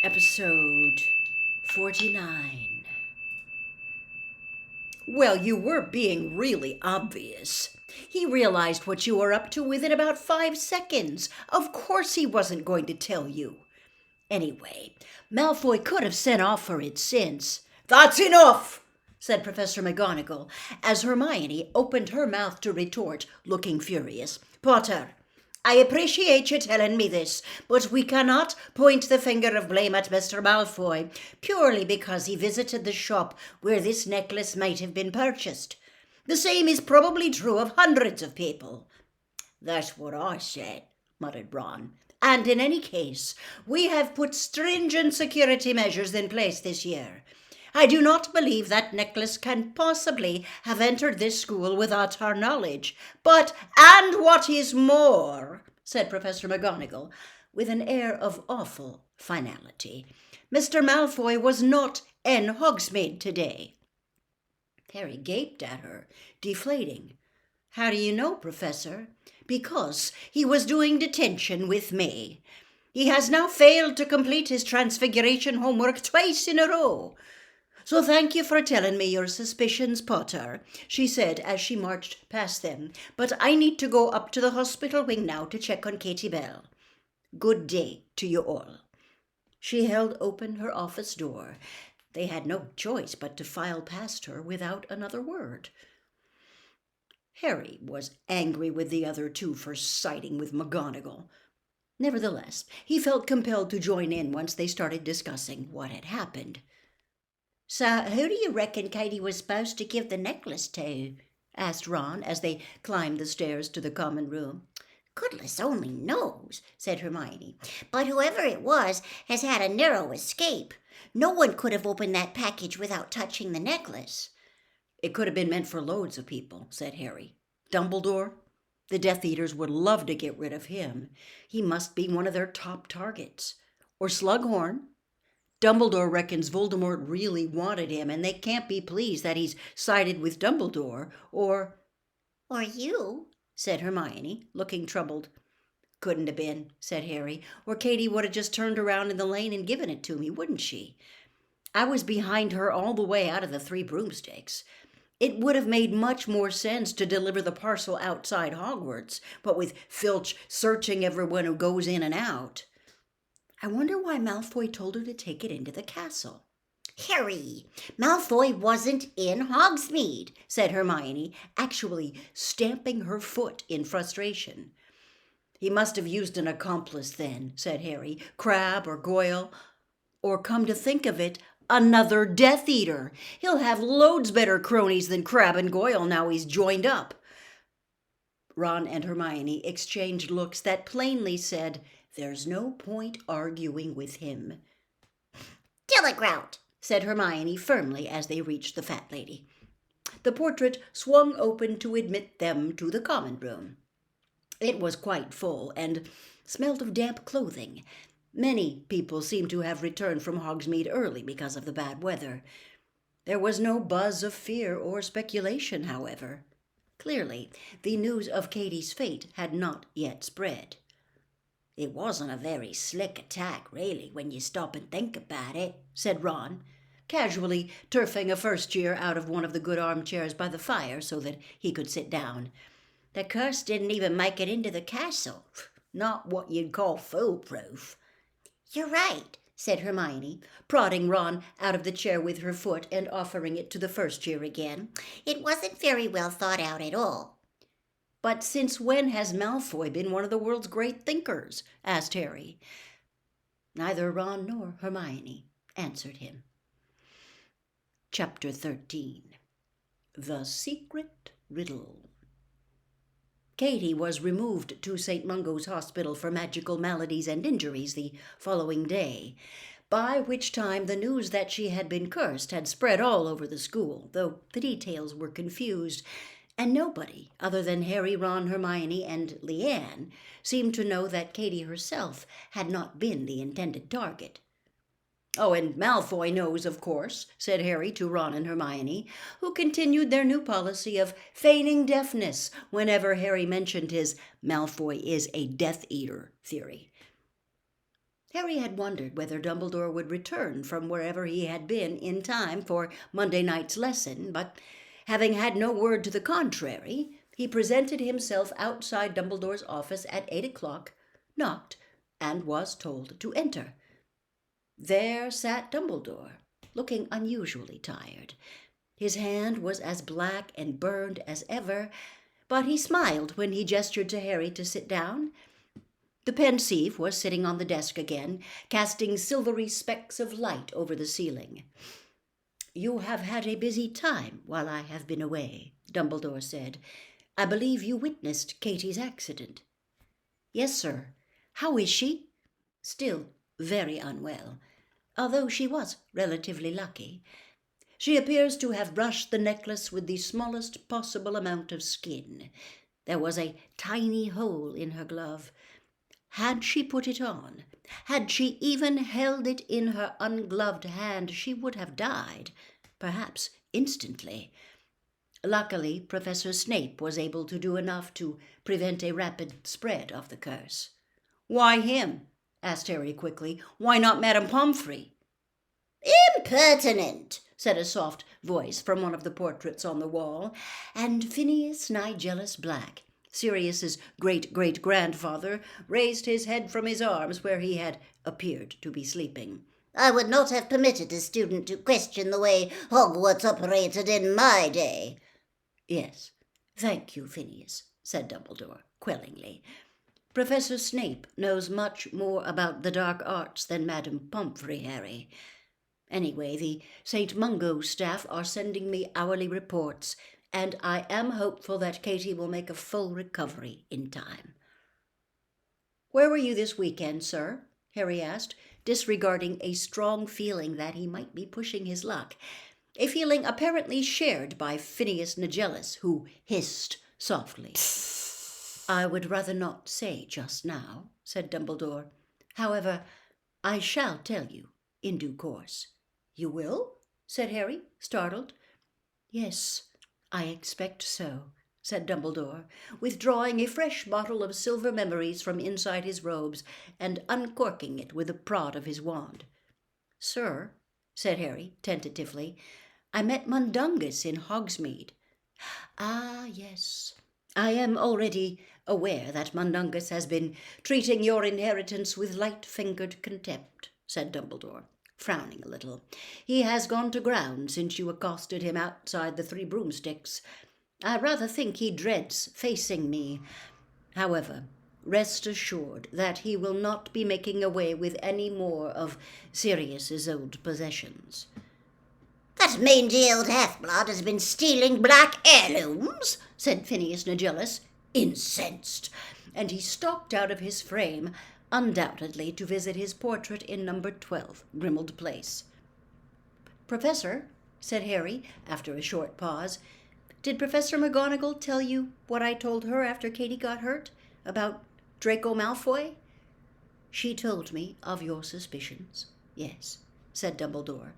Episode 49. Well, you were being really obvious. He realized what you were up to within about 5 seconds. Of course he wasn't going to tell you. Anyway, Malfoy could have sent off for it since. That's enough, said Professor McGonagall, as Hermione opened her mouth to retort, looking furious. Potter, I appreciate you telling me this, but we cannot point the finger of blame at Mr. Malfoy purely because he visited the shop where this necklace might have been purchased. The same is probably true of hundreds of people. That's what I said, muttered Ron. And in any case, we have put stringent security measures in place this year. I do not believe that necklace can possibly have entered this school without our knowledge. But, and what is more, said Professor McGonagall, with an air of awful finality, Mr. Malfoy was not in Hogsmeade today. Harry gaped at her, deflating. How do you know, Professor? Because he was doing detention with me. He has now failed to complete his transfiguration homework twice in a row. So thank you for telling me your suspicions, Potter, she said as she marched past them. But I need to go up to the hospital wing now to check on Katie Bell. Good day to you all. She held open her office door. They had no choice but to file past her without another word. Harry was angry with the other two for siding with McGonagall. Nevertheless, he felt compelled to join in once they started discussing what had happened. So who do you reckon Katie was supposed to give the necklace to? Asked Ron as they climbed the stairs to the common room. Goodness only knows, said Hermione. But whoever it was has had a narrow escape. No one could have opened that package without touching the necklace. It could have been meant for loads of people, said Harry. Dumbledore? The Death Eaters would love to get rid of him. He must be one of their top targets. Or Slughorn. Dumbledore reckons Voldemort really wanted him, and they can't be pleased that he's sided with Dumbledore. Or you, said Hermione, looking troubled. Couldn't have been, said Harry, or Katie would have just turned around in the lane and given it to me, wouldn't she? I was behind her all the way out of the Three Broomsticks. It would have made much more sense to deliver the parcel outside Hogwarts, but with Filch searching everyone who goes in and out. I wonder why Malfoy told her to take it into the castle. Harry, Malfoy wasn't in Hogsmeade, said Hermione, actually stamping her foot in frustration. He must have used an accomplice then, said Harry, Crabbe or Goyle. Or come to think of it, another Death Eater. He'll have loads better cronies than Crabbe and Goyle now he's joined up. Ron and Hermione exchanged looks that plainly said, there's no point arguing with him. Dilligrout, said Hermione firmly as they reached the fat lady. The portrait swung open to admit them to the common room. It was quite full and smelled of damp clothing. Many people seemed to have returned from Hogsmeade early because of the bad weather. There was no buzz of fear or speculation, however. Clearly, the news of Katie's fate had not yet spread. It wasn't a very slick attack, really, when you stop and think about it, said Ron, casually turfing a first year out of one of the good armchairs by the fire so that he could sit down. The curse didn't even make it into the castle. Not what you'd call foolproof. You're right, said Hermione, prodding Ron out of the chair with her foot and offering it to the first year again. It wasn't very well thought out at all. But since when has Malfoy been one of the world's great thinkers? Asked Harry. Neither Ron nor Hermione answered him. Chapter 13. The Secret Riddle. Katie was removed to St. Mungo's Hospital for Magical Maladies and Injuries the following day, by which time the news that she had been cursed had spread all over the school, though the details were confused, and nobody, other than Harry, Ron, Hermione, and Leanne, seemed to know that Katie herself had not been the intended target. Oh, and Malfoy knows, of course, said Harry to Ron and Hermione, who continued their new policy of feigning deafness whenever Harry mentioned his Malfoy is a Death Eater theory. Harry had wondered whether Dumbledore would return from wherever he had been in time for Monday night's lesson, but having had no word to the contrary, he presented himself outside Dumbledore's office at 8 o'clock, knocked, and was told to enter. There sat Dumbledore, looking unusually tired. His hand was as black and burned as ever, but he smiled when he gestured to Harry to sit down. The pensieve was sitting on the desk again, casting silvery specks of light over the ceiling. "You have had a busy time while I have been away," Dumbledore said. "I believe you witnessed Katie's accident." "Yes, sir. How is she?" "Still very unwell, although she was relatively lucky. She appears to have brushed the necklace with the smallest possible amount of skin. There was a tiny hole in her glove. Had she put it on, had she even held it in her ungloved hand, she would have died, perhaps instantly. Luckily, Professor Snape was able to do enough to prevent a rapid spread of the curse." "Why him?" asked Harry quickly. "Why not Madame Pomfrey?" "Impertinent," said a soft voice from one of the portraits on the wall, and Phineas Nigellus Black, Sirius's great-great-grandfather, raised his head from his arms where he had appeared to be sleeping. "I would not have permitted a student to question the way Hogwarts operated in my day." "Yes, thank you, Phineas," said Dumbledore, quellingly. "Professor Snape knows much more about the dark arts than Madame Pomfrey, Harry. Anyway, the St. Mungo staff are sending me hourly reports, and I am hopeful that Katie will make a full recovery in time." "Where were you this weekend, sir?" Harry asked, disregarding a strong feeling that he might be pushing his luck, a feeling apparently shared by Phineas Nigellus, who hissed softly. "I would rather not say just now," said Dumbledore. "However, I shall tell you in due course." "You will?" said Harry, startled. "Yes, I expect so," said Dumbledore, withdrawing a fresh bottle of silver memories from inside his robes and uncorking it with a prod of his wand. "Sir," said Harry, tentatively, "I met Mundungus in Hogsmeade." "Ah, yes. I am already aware that Mundungus has been treating your inheritance with light-fingered contempt," said Dumbledore, frowning a little. "He has gone to ground since you accosted him outside the Three Broomsticks. I rather think he dreads facing me. However, rest assured that he will not be making away with any more of Sirius's old possessions." "That mangy old half-blood has been stealing black heirlooms," said Phineas Nigellus, incensed, and he stalked out of his frame, undoubtedly to visit his portrait in number 12, Grimmauld Place. "Professor," said Harry, after a short pause, "did Professor McGonagall tell you what I told her after Katie got hurt, about Draco Malfoy?" "She told me of your suspicions, yes," said Dumbledore.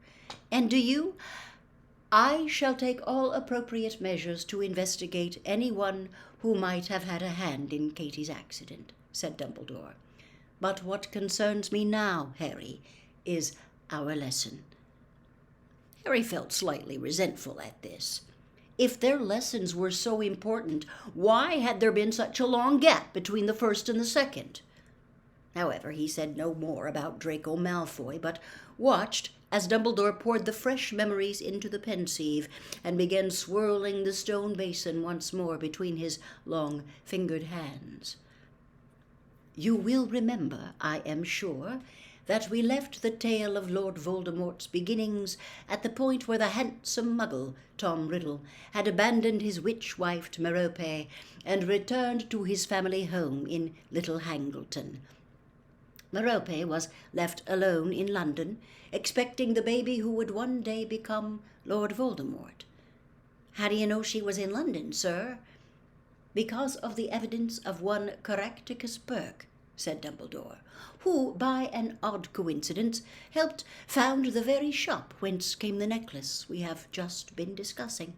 "And do you?" "I shall take all appropriate measures to investigate anyone who might have had a hand in Katie's accident," said Dumbledore. "But what concerns me now, Harry, is our lesson." Harry felt slightly resentful at this. If their lessons were so important, why had there been such a long gap between the first and the second? However, he said no more about Draco Malfoy, but watched as Dumbledore poured the fresh memories into the pensieve and began swirling the stone basin once more between his long-fingered hands. "You will remember, I am sure, that we left the tale of Lord Voldemort's beginnings at the point where the handsome muggle, Tom Riddle, had abandoned his witch-wife Merope and returned to his family home in Little Hangleton. Merope was left alone in London, expecting the baby who would one day become Lord Voldemort. How do you know she was in London, sir? Because of the evidence of one Caractacus Burke, said Dumbledore, who, by an odd coincidence, helped found the very shop whence came the necklace we have just been discussing.